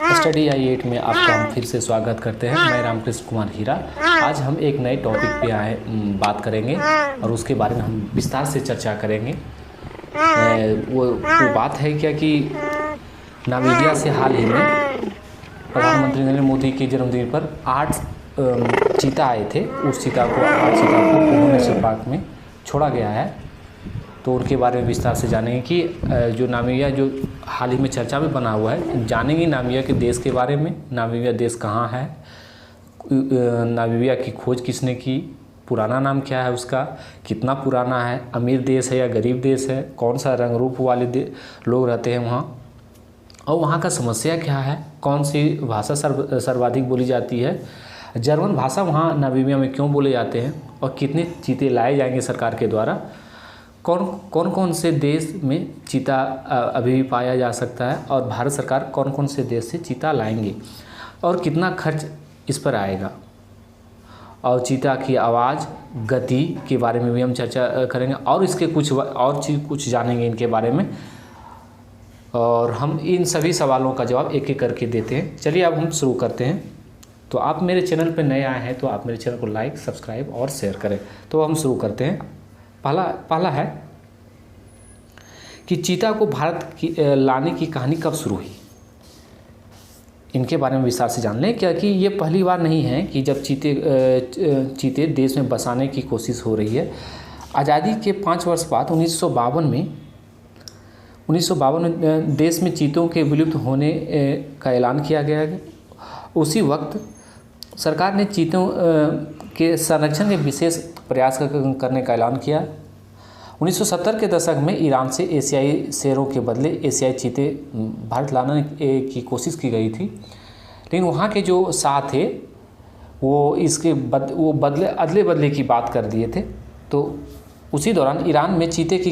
Study आई 8 में आपका हम फिर से स्वागत करते हैं। मैं रामकृष्ण कुमार हीरा। आज हम एक नए टॉपिक पे बात करेंगे और उसके बारे में हम विस्तार से चर्चा करेंगे। वो बात है क्या कि नामीबिया से हाल ही में प्रधानमंत्री नरेंद्र मोदी के जन्मदिन पर 8 चीता आए थे। उस 8 चीता को कोहो नेशनल पार्क में छोड़ा गया है। तो उनके बारे में विस्तार से जानेंगे कि जो नामीबिया जो हाल ही में चर्चा में बना हुआ है, जानेंगे नामीबिया के देश के बारे में। नामीबिया देश कहाँ है, नामीबिया की खोज किसने की, पुराना नाम क्या है उसका, कितना पुराना है, अमीर देश है या गरीब देश है, कौन सा रंग रूप वाले लोग रहते हैं वहाँ, और वहाँ का समस्या क्या है, कौन सी भाषा सर्वाधिक बोली जाती है, जर्मन भाषा वहाँ नामीबिया में क्यों बोले जाते हैं, और कितने चीते लाए जाएंगे सरकार के द्वारा, कौन से देश में चीता अभी भी पाया जा सकता है, और भारत सरकार कौन कौन से देश से चीता लाएंगे, और कितना खर्च इस पर आएगा, और चीता की आवाज़, गति के बारे में भी हम चर्चा करेंगे, और इसके कुछ जानेंगे इनके बारे में, और हम इन सभी सवालों का जवाब एक एक करके देते हैं। चलिए अब हम शुरू करते हैं। तो आप मेरे चैनल पर नए आए हैं तो आप मेरे चैनल को लाइक, सब्सक्राइब और शेयर करें। तो हम शुरू करते हैं। पहला है कि चीता को भारत की लाने की कहानी कब शुरू हुई। इनके बारे में विस्तार से जान लें, क्योंकि ये पहली बार नहीं है कि जब चीते देश में बसाने की कोशिश हो रही है। आज़ादी के 5 वर्ष बाद 1952 में देश में चीतों के विलुप्त होने का ऐलान किया गया। उसी वक्त सरकार ने चीतों के संरक्षण के विशेष प्रयास करने का ऐलान किया। 1970 के दशक में ईरान से एशियाई शेरों के बदले एशियाई चीते भारत लाने की कोशिश की गई थी, लेकिन वहाँ के जो शाह थे वो अदले बदले की बात कर दिए थे। तो उसी दौरान ईरान में चीते की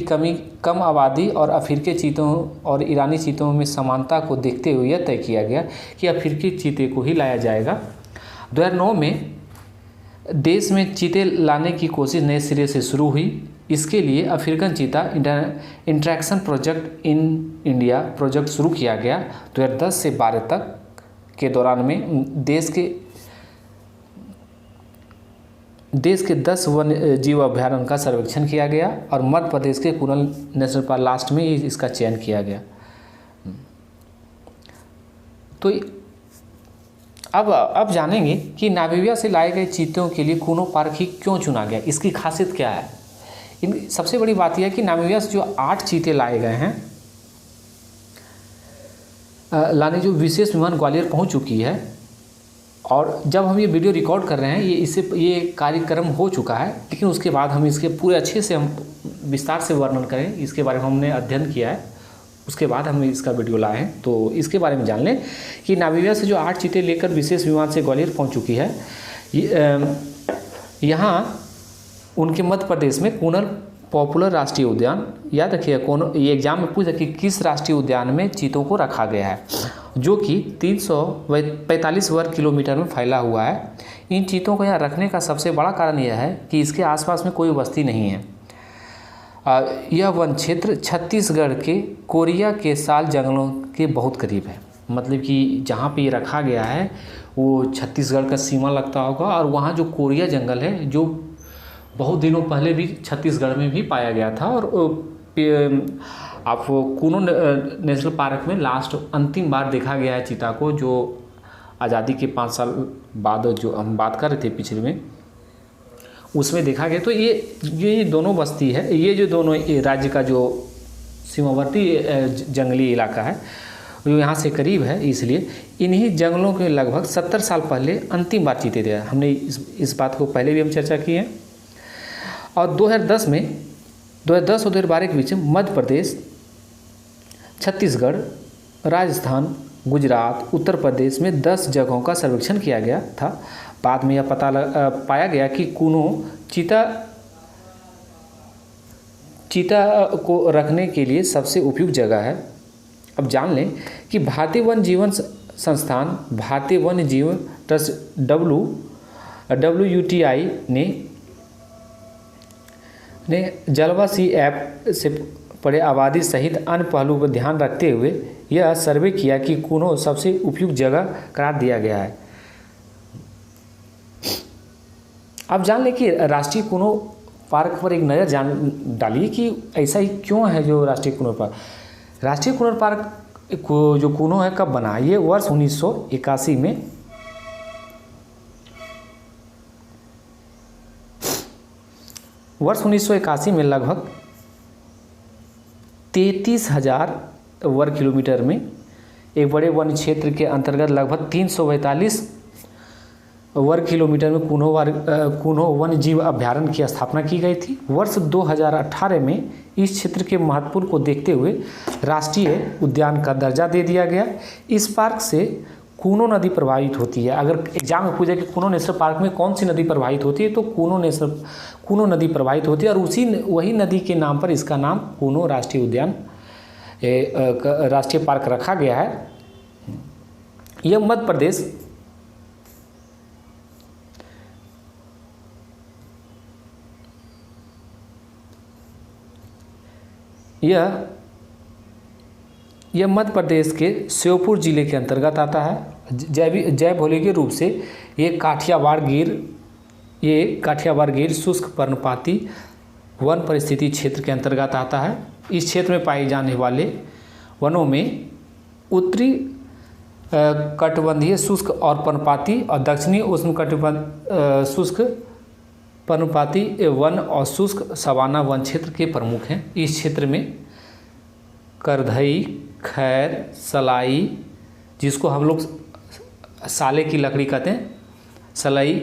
कम आबादी और अफ्रीकी चीतों और ईरानी चीतों में समानता को देखते हुए यह तय किया गया कि अफ्रीकी चीते को ही लाया जाएगा। 2009 में देश में चीते लाने की कोशिश नए सिरे से शुरू हुई। इसके लिए African cheetah interaction project in India project शुरू किया गया। 2010 से 12 तक के दौरान में देश के 10 वन्य जीव अभ्यारण्य का सर्वेक्षण किया गया और मध्य प्रदेश के कुनल नेशनल पार्क लास्ट में इसका चयन किया गया। तो अब जानेंगे कि नामीबिया से लाए गए चीतों के लिए कुनो पार्क ही क्यों चुना गया, इसकी खासियत क्या है। सबसे बड़ी बात यह है कि नामीबिया से जो 8 चीते लाए गए हैं, लाने जो विशेष विमान ग्वालियर पहुंच चुकी है, और जब हम ये वीडियो रिकॉर्ड कर रहे हैं ये कार्यक्रम हो चुका है, लेकिन उसके बाद हम इसके पूरे अच्छे से हम विस्तार से वर्णन करें, इसके बारे में हमने अध्ययन किया है, उसके बाद हम इसका वीडियो लाए हैं। तो इसके बारे में जान लें कि नामीबिया से जो 8 चीते लेकर विशेष विमान से ग्वालियर पहुंच चुकी है। यहाँ उनके मध्य प्रदेश में कुनल पॉपुलर राष्ट्रीय उद्यान, याद रखिए ये एग्जाम में पूछा कि किस राष्ट्रीय उद्यान में चीतों को रखा गया है, जो कि 345 वर्ग किलोमीटर में फैला हुआ है। इन चीतों को यहाँ रखने का सबसे बड़ा कारण यह है कि इसके आसपास में कोई बस्ती नहीं है। यह वन क्षेत्र छत्तीसगढ़ के कोरिया के साल जंगलों के बहुत करीब है। मतलब कि जहाँ पे ये रखा गया है वो छत्तीसगढ़ का सीमा लगता होगा, और वहाँ जो कोरिया जंगल है जो बहुत दिनों पहले भी छत्तीसगढ़ में भी पाया गया था, और आप कुनो नेशनल पार्क में लास्ट अंतिम बार देखा गया है चीता को, जो आज़ादी के 5 साल बाद जो हम बात कर रहे थे पिछले में, उसमें देखा गया। तो ये दोनों बस्ती है, ये जो दोनों राज्य का जो सीमावर्ती जंगली इलाका है जो यहाँ से करीब है, इसलिए इन्हीं जंगलों के लगभग 70 साल पहले अंतिम बार चीते थे। हमने इस बात को पहले भी हम चर्चा की है। और 2010 और 2012 के बीच में मध्य प्रदेश, छत्तीसगढ़, राजस्थान, गुजरात, उत्तर प्रदेश में 10 जगहों का सर्वेक्षण किया गया था। बाद में यह पाया गया कि कुनो चीता को रखने के लिए सबसे उपयुक्त जगह है। अब जान लें कि भारतीय वन्य जीवन संस्थान, भारतीय वन्य जीवन ट्रस्ट WTI ने जलवा सी ऐप से पड़े आबादी सहित अन्य पहलू पर ध्यान रखते हुए यह सर्वे किया कि कूनो सबसे उपयुक्त जगह करार दिया गया है। अब जान लें कि राष्ट्रीय कूनो पार्क पर एक नज़र डालिए कि ऐसा ही क्यों है जो राष्ट्रीय कूनो पार्क। राष्ट्रीय कूनो पार्क को जो कूनो है कब बना, ये वर्ष 1981 में में लगभग 33,000 वर्ग किलोमीटर में एक बड़े वन क्षेत्र के अंतर्गत लगभग 342 वर्ग किलोमीटर में कूनो वन्य जीव अभ्यारण्य की स्थापना की गई थी। वर्ष 2018 में इस क्षेत्र के महत्व को देखते हुए राष्ट्रीय उद्यान का दर्जा दे दिया गया। इस पार्क से कूनो नदी प्रवाहित होती है। अगर एग्जाम में पूछा कि कूनो नेशनल पार्क में कौन सी नदी प्रवाहित होती है, तो कूनो नदी प्रवाहित होती है और वही नदी के नाम पर इसका नाम कूनो राष्ट्रीय उद्यान राष्ट्रीय पार्क रखा गया है। यह मध्य प्रदेश यह मध्य प्रदेश के श्योपुर जिले के अंतर्गत आता है। जैव भौगोलिक रूप से ये काठियावाड़ गिर शुष्क पर्णपाती वन परिस्थिति क्षेत्र के अंतर्गत आता है। इस क्षेत्र में पाए जाने वाले वनों में उत्तरी कटिबंधीय शुष्क और पर्णपाती और दक्षिणी उष्णकटिबंध शुष्क पर्णपाती वन और शुष्क सवाना वन क्षेत्र के प्रमुख हैं। इस क्षेत्र में करधई, खैर, सलाई, जिसको हम लोग साले की लकड़ी कहते हैं, सलाई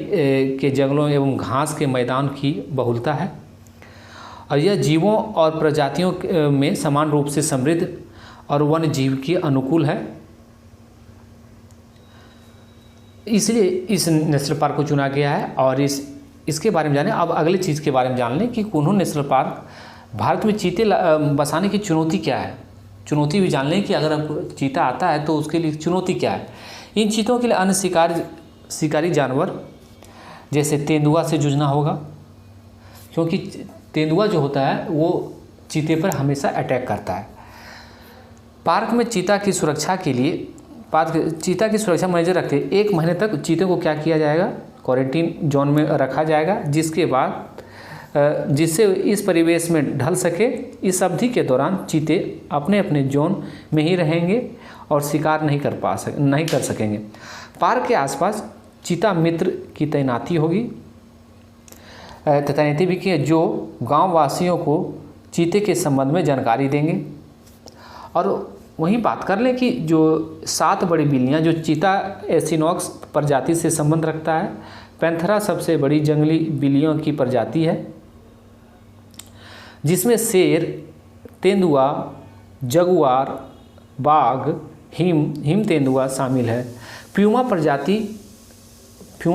के जंगलों एवं घास के मैदान की बहुलता है और यह जीवों और प्रजातियों में समान रूप से समृद्ध और वन्य जीव के अनुकूल है। इसलिए इस नेशनल पार्क को चुना गया है। और इसके बारे में जानें। अब अगली चीज़ के बारे में जान लें कि कूनो नेशनल पार्क भारत में चीते बसाने की चुनौती क्या है। चुनौती भी जान लें कि अगर आपको चीता आता है तो उसके लिए चुनौती क्या है। इन चीतों के लिए अन्य शिकारी जानवर जैसे तेंदुआ से जूझना होगा, क्योंकि तेंदुआ जो होता है वो चीते पर हमेशा अटैक करता है। पार्क में चीता की सुरक्षा मैनेजर रखते 1 महीने तक चीते को क्या किया जाएगा, क्वारंटीन जोन में रखा जाएगा, जिससे इस परिवेश में ढल सके। इस अवधि के दौरान चीते अपने अपने जोन में ही रहेंगे और शिकार नहीं कर सकेंगे। पार्क के आसपास चीता मित्र की तैनाती होगी, तैनाती भी की, जो गांव वासियों को चीते के संबंध में जानकारी देंगे। और वहीं बात कर लें कि जो 7 बड़ी बिल्लियां जो चीता एसिनॉक्स प्रजाति से संबंध रखता है। पैंथरा सबसे बड़ी जंगली बिल्लियों की प्रजाति है, जिसमें शेर, तेंदुआ, जगुआर, बाघ, हिम तेंदुआ शामिल है। प्यूमा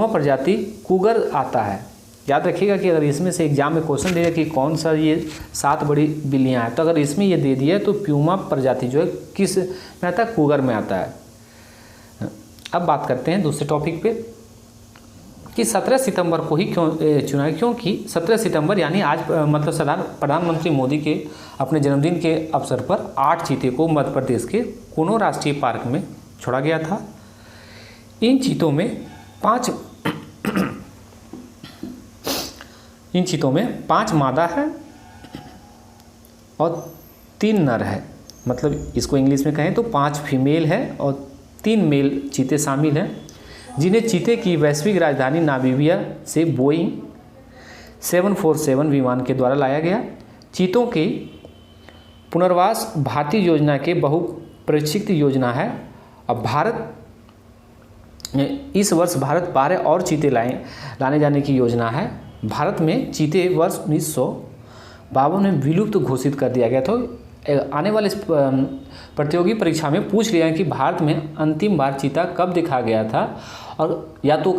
प्रजाति कुगर आता है। याद रखिएगा कि अगर इसमें से एग्जाम में क्वेश्चन देगा कि कौन सा ये 7 बड़ी बिल्लियां हैं, तो अगर इसमें ये दे दिया है तो प्यूमा प्रजाति जो है किस में आता है, कुगर में आता है। अब बात करते हैं दूसरे टॉपिक पे कि 17 सितंबर को ही क्यों चुना है। क्योंकि 17 सितंबर यानी आज मतलब प्रधानमंत्री मोदी के अपने जन्मदिन के अवसर पर 8 चीते को मध्य प्रदेश के कूनो राष्ट्रीय पार्क में छोड़ा गया था। इन चीतों में 5 मादा है और 3 नर है। मतलब इसको इंग्लिश में कहें तो 5 फीमेल है और 3 मेल चीते शामिल हैं, जिन्हें चीते की वैश्विक राजधानी नामीबिया से बोइंग 747 विमान के द्वारा लाया गया। चीतों के पुनर्वास भारतीय योजना के बहुपरीक्षित योजना है। अब इस वर्ष भारत 12 और चीते लाने जाने की योजना है। भारत में चीते वर्ष 1952 में विलुप्त घोषित कर दिया गया था। आने वाले प्रतियोगी परीक्षा में पूछ लिया है कि भारत में अंतिम बार चीता कब देखा गया था और या तो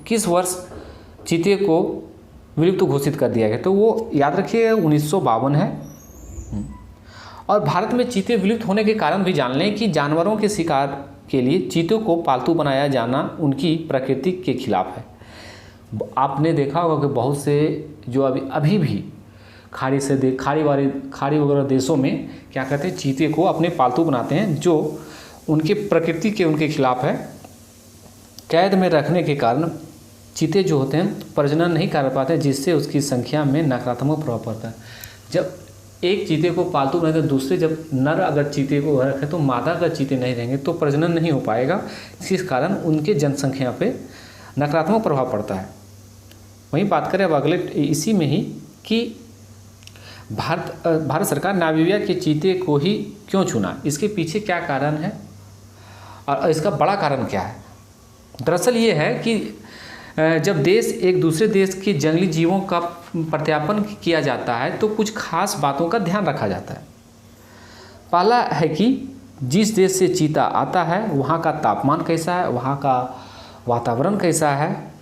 किस वर्ष चीते को विलुप्त घोषित कर दिया गया, तो वो याद रखिए 1952 है। और भारत में चीते विलुप्त होने के कारण भी जान लें कि जानवरों के शिकार के लिए चीतों को पालतू बनाया जाना उनकी प्रकृति के खिलाफ है। आपने देखा होगा कि बहुत से जो अभी भी खाड़ी वगैरह देशों में क्या करते हैं, चीते को अपने पालतू बनाते हैं, जो उनके प्रकृति के उनके खिलाफ है। कैद में रखने के कारण चीते जो होते हैं प्रजनन नहीं कर पाते, जिससे उसकी संख्या में नकारात्मक प्रभाव पड़ता है। जब एक चीते को पालतू बनाते हैं, दूसरे जब नर अगर चीते को रखे तो मादा अगर चीते नहीं रहेंगे तो प्रजनन नहीं हो पाएगा, इस कारण उनके जनसंख्या पे नकारात्मक प्रभाव पड़ता है। वहीं बात करें अब अगले इसी में ही कि भारत सरकार नामीबिया के चीते को ही क्यों चुना, इसके पीछे क्या कारण है और इसका बड़ा कारण क्या है। दरअसल ये है कि जब देश एक दूसरे देश के जंगली जीवों का प्रत्यार्पण किया जाता है तो कुछ खास बातों का ध्यान रखा जाता है। पहला है कि जिस देश से चीता आता है वहाँ का तापमान कैसा है, वहाँ का वातावरण कैसा है,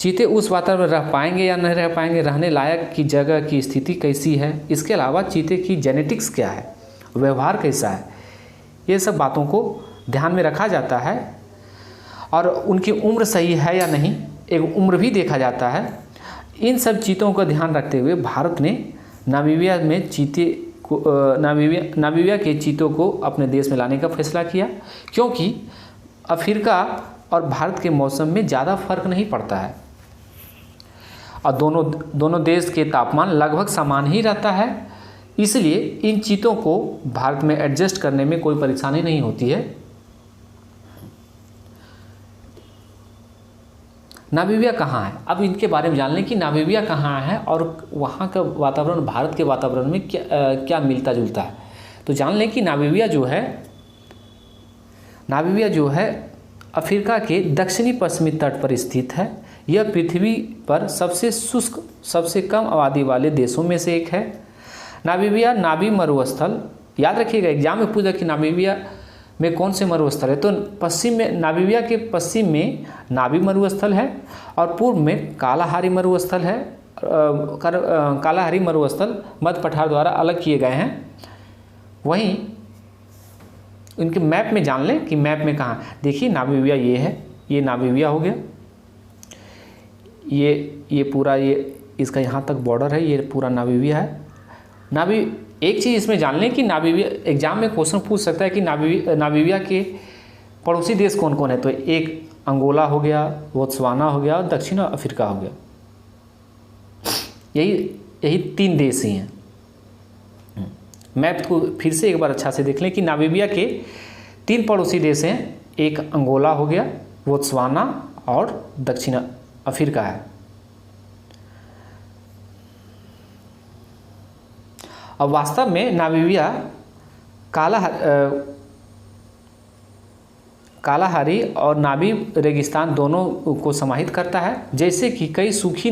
चीते उस वातावरण में रह पाएंगे या नहीं रह पाएंगे, रहने लायक की जगह की स्थिति कैसी है, इसके अलावा चीते की जेनेटिक्स क्या है, व्यवहार कैसा है, ये सब बातों को ध्यान में रखा जाता है। और उनकी उम्र सही है या नहीं, एक उम्र भी देखा जाता है। इन सब चीज़ों का ध्यान रखते हुए भारत ने नामीबिया में नामीबिया के चीतों को अपने देश में लाने का फैसला किया, क्योंकि अफ्रीका और भारत के मौसम में ज़्यादा फर्क नहीं पड़ता है और दोनों देश के तापमान लगभग समान ही रहता है, इसलिए इन चीतों को भारत में एडजस्ट करने में कोई परेशानी नहीं होती है। नामीबिया कहाँ है, अब इनके बारे में जान लें कि नामीबिया कहाँ है और वहाँ का वातावरण भारत के वातावरण में क्या मिलता जुलता है। तो जान लें कि नामीबिया जो है अफ्रीका के दक्षिणी पश्चिमी तट पर स्थित है। यह पृथ्वी पर सबसे शुष्क, सबसे कम आबादी वाले देशों में से एक है। नामीबिया नाबी मरुस्थल, याद रखिएगा एग्जाम में पूछा कि नामीबिया में कौन से मरुस्थल है, तो पश्चिम में नामीबिया के पश्चिम में नाबी मरुस्थल है और पूर्व में कालाहारी मरुस्थल है। कालाहारी मरुस्थल मध्य पठार द्वारा अलग किए गए हैं। वहीं इनके मैप में जान लें कि मैप में कहाँ, देखिए नामीबिया ये है, ये नामीबिया हो गया, ये पूरा ये इसका यहाँ तक बॉर्डर है, ये पूरा नामीबिया है। एक चीज़ इसमें जान लें कि नामीबिया एग्जाम में क्वेश्चन पूछ सकता है कि नामीबिया के पड़ोसी देश कौन कौन है, तो एक अंगोला हो गया, बोत्सवाना हो गया और दक्षिण अफ्रीका हो गया। यही 3 देश ही हैं। मैप को फिर से एक बार अच्छा से देख लें कि नामीबिया के 3 पड़ोसी देश हैं, एक अंगोला हो गया, बोत्सवाना और दक्षिण अफ्रीका है। अब वास्तव में नामीबिया कालाहारी और नाबी रेगिस्तान दोनों को समाहित करता है। जैसे कि कई सूखी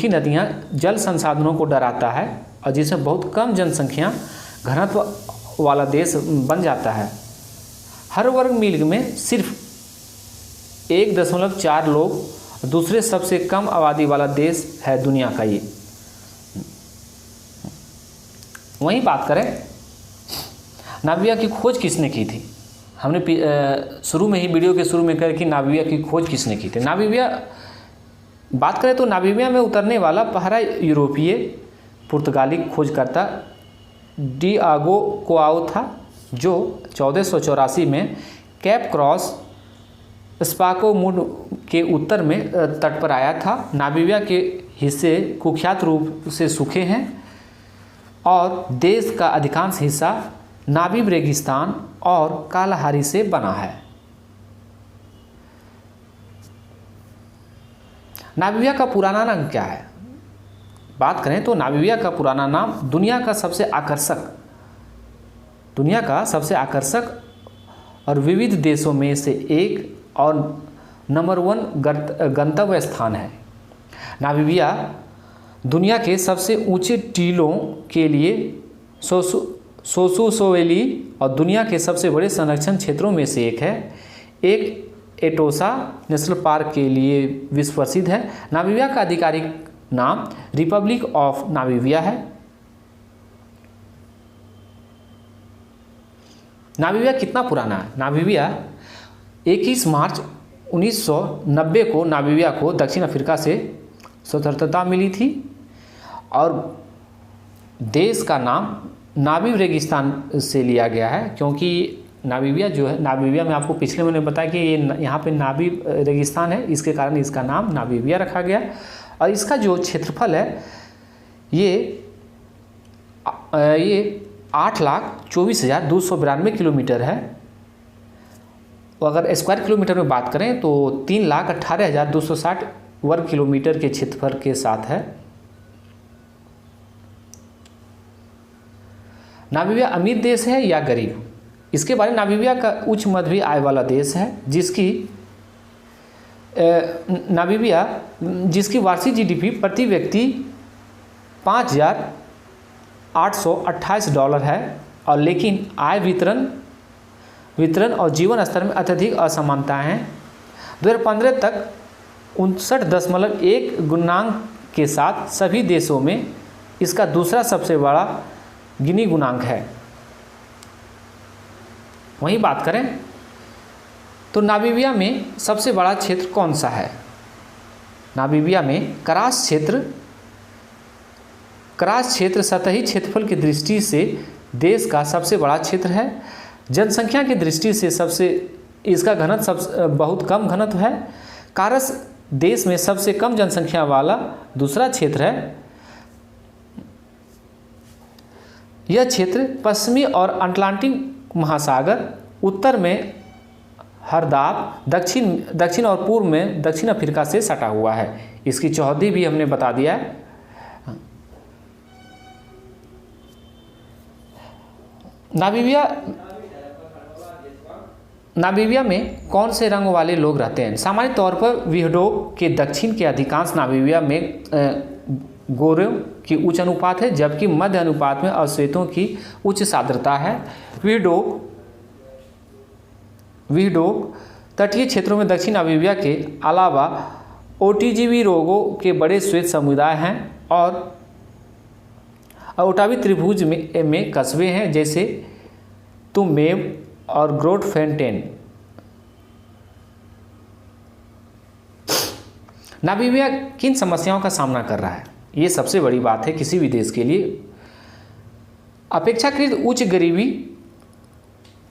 नदियाँ जल संसाधनों को डराता है और जिसमें बहुत कम जनसंख्या घनत्व वाला देश बन जाता है। हर वर्ग मील में सिर्फ 1.4 लोग, दूसरे सबसे कम आबादी वाला देश है दुनिया का ये। वहीं बात करें नामीबिया की खोज किसने की थी, हमने शुरू में ही वीडियो के शुरू में कहा कि नामीबिया की खोज किसने की थी। बात करें तो नामीबिया में उतरने वाला पहला यूरोपीय पुर्तगाली खोजकर्ता डियागो कोआओ था, जो 1484 में कैप क्रॉस स्पाकोमुड के उत्तर में तट पर आया था। नामीबिया के हिस्से कुख्यात रूप से सूखे हैं और देश का अधिकांश हिस्सा नाबीब रेगिस्तान और कालाहारी से बना है। नामीबिया का पुराना नाम क्या है? बात करें तो नामीबिया का पुराना नाम दुनिया का सबसे आकर्षक और विविध देशों में से एक और नंबर 1 गंतव्य स्थान है। नामीबिया दुनिया के सबसे ऊंचे टीलों के लिए सोसुसोवेली और दुनिया के सबसे बड़े संरक्षण क्षेत्रों में से एक है। एक एटोसा नेशनल पार्क के लिए विश्व प्रसिद्ध है। नामीबिया का आधिकारिक नाम रिपब्लिक ऑफ नामीबिया है। नामीबिया कितना पुराना है? नामीबिया 21 मार्च 1990 को नामीबिया को दक्षिण अफ्रीका से स्वतंत्रता मिली थी और देश का नाम नामीब रेगिस्तान से लिया गया है, क्योंकि नामीबिया जो है, नामीबिया में आपको पिछले मैंने बताया कि ये यहाँ पे नामीब रेगिस्तान है, इसके कारण इसका नाम नामीबिया रखा गया। और इसका जो क्षेत्रफल है ये 8,24,292 किलोमीटर है। और अगर स्क्वायर किलोमीटर में बात करें तो 3,18,260 वर्ग किलोमीटर के क्षेत्रफल के साथ है। नामीबिया अमीर देश है या गरीब? इसके बारे में नामीबिया का उच्च मध्यम आय वाला देश है, जिसकी वार्षिक जीडीपी प्रति व्यक्ति $5,828 है। और लेकिन आय वितरण और जीवन स्तर में अत्यधिक असमानताएं हैं। 2015 तक 59.1 गुणांक के साथ सभी देशों में इसका दूसरा सबसे बड़ा गिनी गुणांक है। वहीं बात करें तो नामीबिया में सबसे बड़ा क्षेत्र कौन सा है? नामीबिया में करास क्षेत्र सतही क्षेत्रफल की दृष्टि से देश का सबसे बड़ा क्षेत्र है। जनसंख्या की दृष्टि से इसका घनत्व बहुत कम घनत्व है। करास देश में सबसे कम जनसंख्या वाला दूसरा क्षेत्र है। यह क्षेत्र पश्चिमी और अटलांटिक महासागर, उत्तर में हरदाब, दक्षिण और पूर्व में दक्षिण अफ्रीका से सटा हुआ है। इसकी चौहद्दी भी हमने बता दिया है। नामीबिया में कौन से रंग वाले लोग रहते हैं? सामान्य तौर पर विहडोक के दक्षिण के अधिकांश नामीबिया में गोरों की उच्च अनुपात है, जबकि मध्य अनुपात में अश्वेतों की उच्च सांद्रता है। विहडोक तटीय क्षेत्रों में दक्षिण नामीबिया के अलावा ओटीजीवी रोगों के बड़े श्वेत समुदाय हैं और ओटावी त्रिभुज में कस्बे हैं जैसे तुमेव और ग्रोटफेंटेन। नामीबिया किन समस्याओं का सामना कर रहा है? ये सबसे बड़ी बात है किसी भी देश के लिए। अपेक्षाकृत उच्च गरीबी,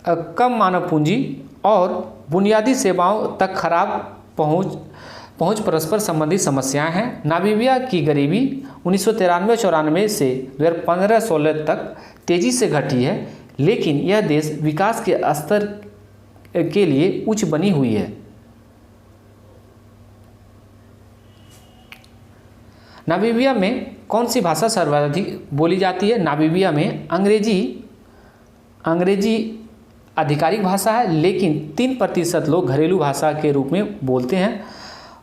कम मानव पूंजी और बुनियादी सेवाओं तक खराब पहुंच परस्पर संबंधी समस्याएं हैं। नामीबिया की गरीबी 1993-94 से 2015-16 तक तेजी से घटी है, लेकिन यह देश विकास के स्तर के लिए उच्च बनी हुई है। नामीबिया में कौन सी भाषा सर्वाधिक बोली जाती है? नामीबिया में अंग्रेजी आधिकारिक भाषा है, लेकिन 3% लोग घरेलू भाषा के रूप में बोलते हैं।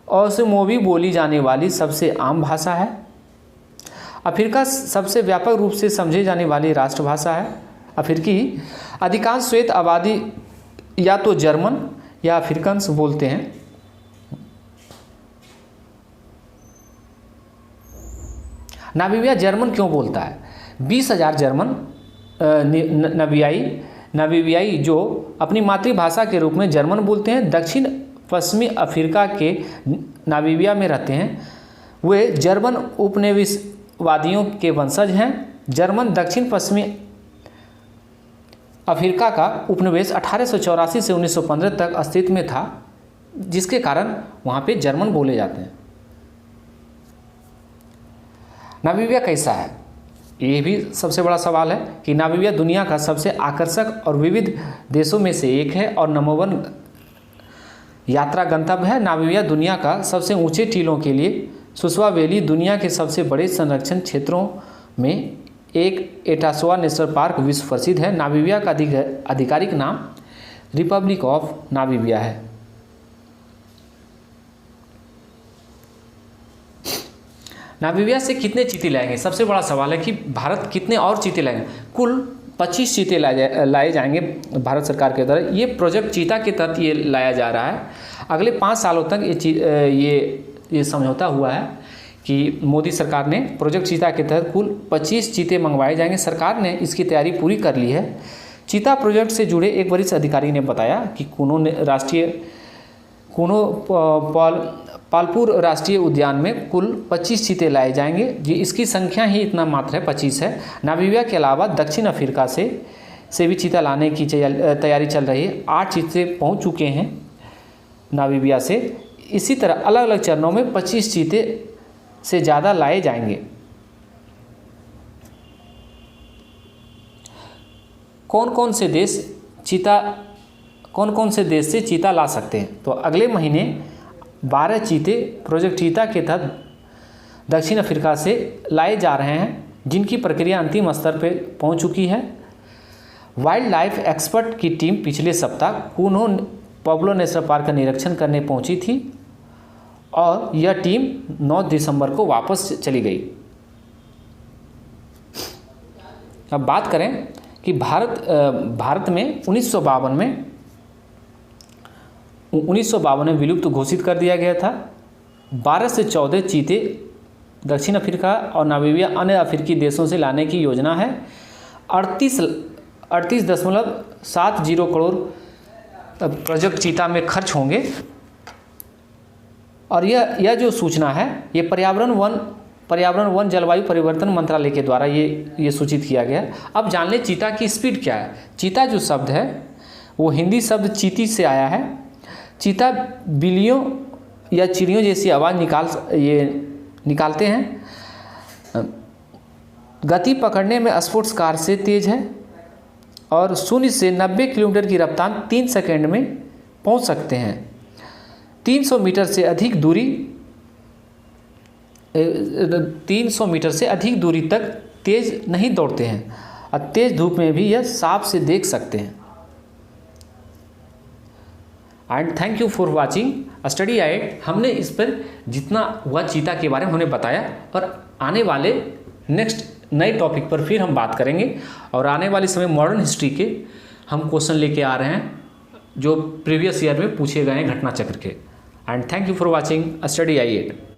ओसोमोवी बोली जाने वाली सबसे आम भाषा है। अफ्रीका सबसे व्यापक रूप से समझे जाने वाली राष्ट्रभाषा है। अफ्रीकी अधिकांश श्वेत आबादी या तो जर्मन या अफ्रीकांस बोलते हैं। नामीबिया जर्मन क्यों बोलता है? 20,000 जर्मन नामीबियाई जो अपनी मातृभाषा के रूप में जर्मन बोलते हैं दक्षिण पश्चिमी अफ्रीका के नामीबिया में रहते हैं। वे जर्मन उपनिवेशवादियों के वंशज हैं। जर्मन दक्षिण पश्चिमी अफ्रीका का उपनिवेश 1884 से 1915 तक अस्तित्व में था, जिसके कारण वहाँ पे जर्मन बोले जाते हैं। नामीबिया कैसा है? ये भी सबसे बड़ा सवाल है कि नामीबिया दुनिया का सबसे आकर्षक और विविध देशों में से एक है और नंबर 1 यात्रा गंतव्य है। नामीबिया दुनिया का सबसे ऊंचे टीलों के लिए सुस्वा वैली, दुनिया के सबसे बड़े संरक्षण क्षेत्रों में एक एटासोआ नेशनल पार्क विश्व प्रसिद्ध है। नामीबिया का आधिकारिक नाम रिपब्लिक ऑफ नामीबिया है। नामीबिया से कितने चीते लाएंगे? सबसे बड़ा सवाल है कि भारत कितने और चीते लाएंगे। कुल 25 चीते लाए जाएंगे भारत सरकार के द्वारा। ये प्रोजेक्ट चीता के तहत ये लाया जा रहा है। अगले 5 सालों तक ये समझौता हुआ है कि मोदी सरकार ने प्रोजेक्ट चीता के तहत कुल 25 चीते मंगवाए जाएंगे। सरकार ने इसकी तैयारी पूरी कर ली है। चीता प्रोजेक्ट से जुड़े एक वरिष्ठ अधिकारी ने बताया कि पालपुर राष्ट्रीय उद्यान में कुल 25 चीते लाए जाएंगे जी। इसकी संख्या ही इतना मात्र है, 25 है। नामीबिया के अलावा दक्षिण अफ्रीका से भी चीता लाने की तैयारी चल रही है। 8 चीते पहुंच चुके हैं नामीबिया से। इसी तरह अलग अलग चरणों में 25 चीते से ज़्यादा लाए जाएंगे। कौन कौन से देश से चीता ला सकते हैं? तो अगले महीने 12 चीते प्रोजेक्ट चीता के तहत दक्षिण अफ्रीका से लाए जा रहे हैं, जिनकी प्रक्रिया अंतिम स्तर पर पहुंच चुकी है। वाइल्ड लाइफ एक्सपर्ट की टीम पिछले सप्ताह कूनो पब्लो नेशनल पार्क का निरीक्षण करने पहुंची थी और यह टीम 9 दिसंबर को वापस चली गई। अब बात करें कि भारत में 1952 में विलुप्त घोषित कर दिया गया था। 12 से 14 चीते दक्षिण अफ्रीका और नामीबिया अन्य अफ्रीकी देशों से लाने की योजना है। 38.70 करोड़ प्रोजेक्ट चीता में खर्च होंगे। और यह जो सूचना है ये पर्यावरण वन जलवायु परिवर्तन मंत्रालय के द्वारा ये सूचित किया गया। अब जान लें चीता की स्पीड क्या है। चीता जो शब्द है वो हिंदी शब्द चीती से आया है। चीता बिल्लियों या चिड़ियों जैसी आवाज़ निकालते हैं। गति पकड़ने में स्पोर्ट्स कार से तेज़ है और 0 से 90 किलोमीटर की रफ्तार 3 सेकंड में पहुंच सकते हैं। 300 मीटर से अधिक दूरी तक तेज़ नहीं दौड़ते हैं और तेज़ धूप में भी यह साफ से देख सकते हैं। And thank you for watching study आइट। हमने इस पर जितना हुआ चीता के बारे में हमने बताया और आने वाले नेक्स्ट नए टॉपिक पर फिर हम बात करेंगे और आने वाले समय मॉडर्न हिस्ट्री के हम क्वेश्चन लेके आ रहे हैं जो प्रीवियस ईयर में पूछे गए हैं घटना चक्र के। And thank you for watching study right.